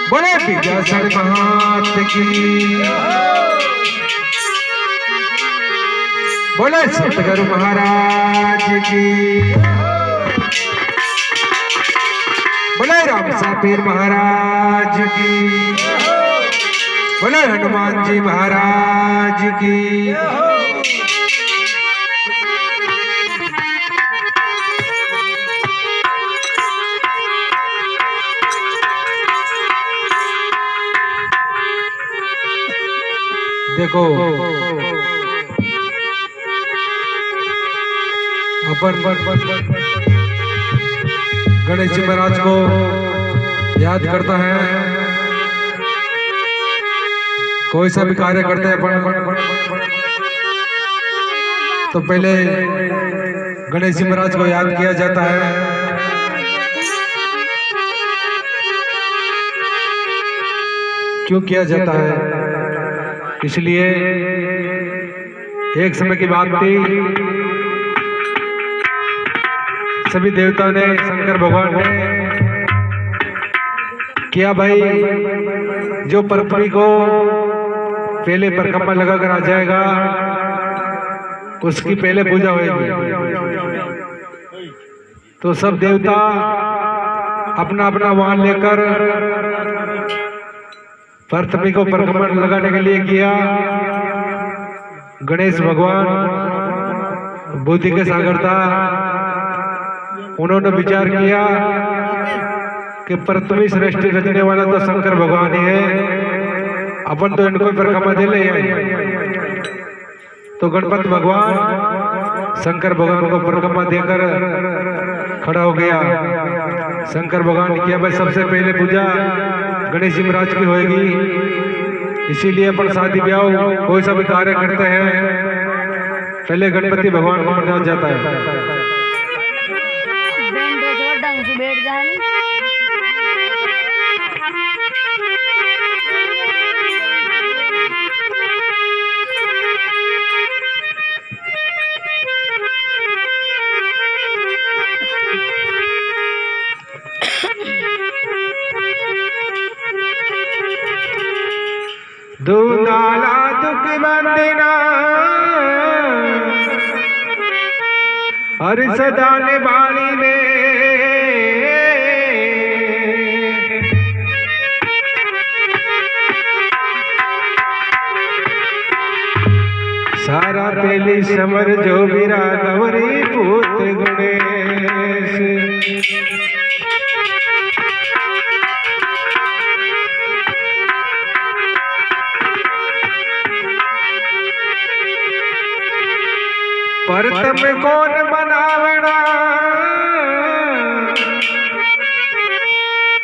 बोले विद्याधर महात की, बोले सतगुरु महाराज की, बोले राम पीर महाराज की, बोले हनुमान जी महाराज की। देखो अपन गणेश जी महाराज को याद करता है, कोई सा भी कार्य करते हैं अपन तो पहले गणेश जी महाराज को याद किया जाता है। क्यों किया जाता है? इसलिए एक समय की बात थी, सभी देवता ने, शंकर भगवान ने किया भाई जो पृथ्वी को पहले परिक्रमा लगाकर आ जाएगा उसकी पहले पूजा होगी। तो सब देवता अपना अपना वाहन लेकर पृथ्वी को परिक्रमा लगाने के लिए किया। गणेश भगवान बुद्धि के सागर था, उन्होंने विचार किया कि पृथ्वी सृष्टि रचने वाला तो शंकर भगवान ही है, अपन तो इनको परिक्रमा दे ले। तो गणपति भगवान शंकर भगवान को परिक्रमा देकर खड़ा हो गया। शंकर भगवान ने किया भाई सबसे पहले पूजा गणेश जी महाराज की होगी। इसीलिए अपन शादी ब्याह कोई सा भी कार्य करते हैं पहले गणपति भगवान को मनाया जाता है। दूनाला दुख बंदना हर सदा निभानी में, सारा पहली समर जो बीरा गौरी पूत गणेश। परतम कौन बनावना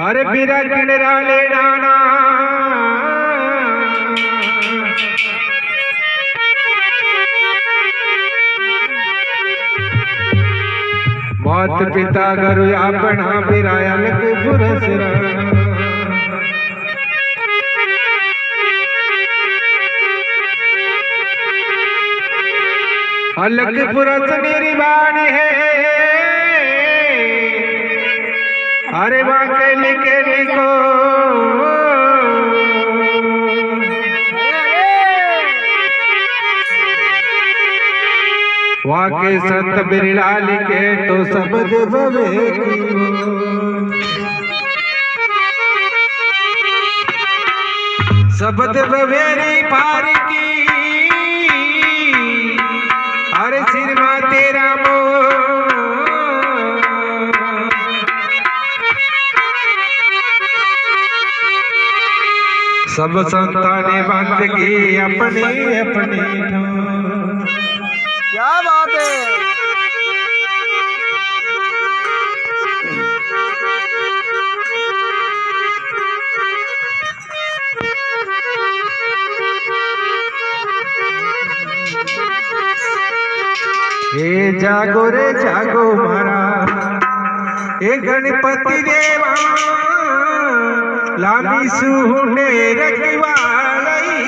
अरे बीरा किनरा ले डाना, मात पिता गुरु अपना बिरायल के पुरसरा। अलग पुरस निर्वाण है अरे वाके लिखे लिखो, वाके संत बिरला लिखे तो शब्द बवे शब्द बवेरी पार की, अरे सिरमा तेरा मो सब संताने बात की अपनी अपनी। क्या बात है। ए जागो रे जागो मारा ए गणपति देवा लामी सुने रखवालई।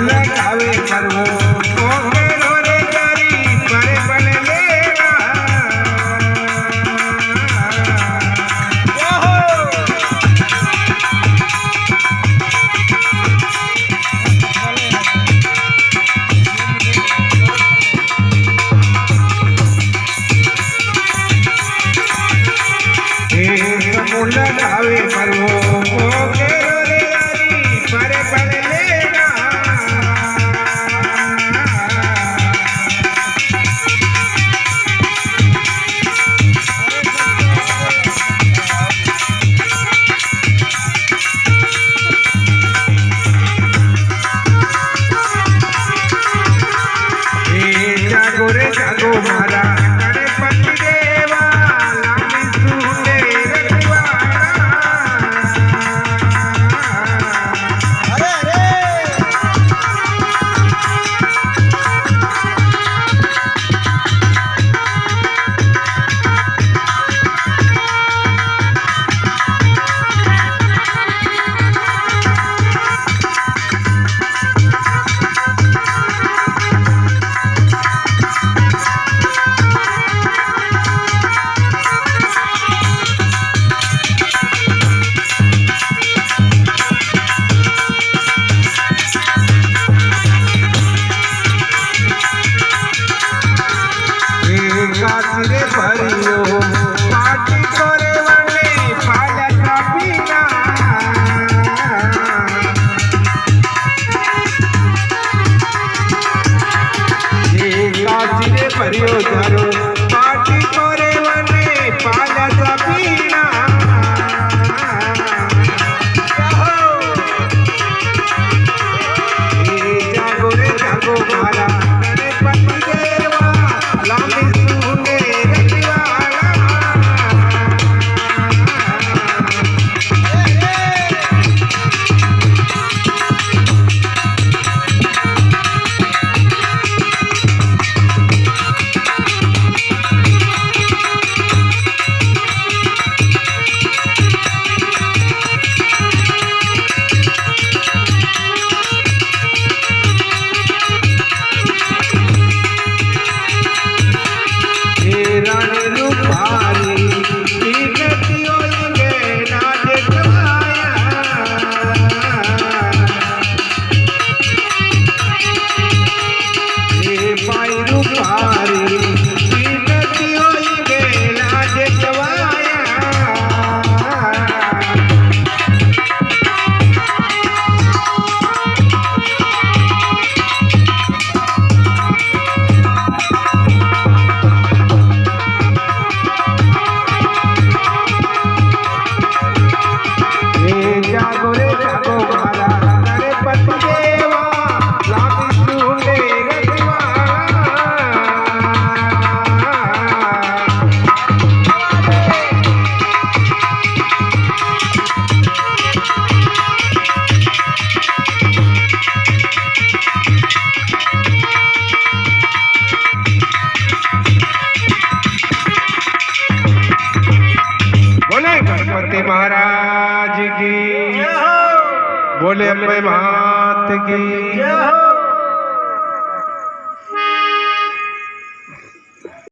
लगावे करवो ओकेरो रे तारी पर बल लेवा लगावे करवो ओकेरो रे तारी पर बल लेवा जागो रे जागो मारा गणपति देवा लामी सुने रखवाड़ा कासिरे भरियो पाटी करे वाले पाला कापीना ये कासिरे भरियो धरो पाटी करे वाले पाला कापीना ये जागो रे जागो मारा गणपति देवा लामी महाराज की बोले अम्बे मात की।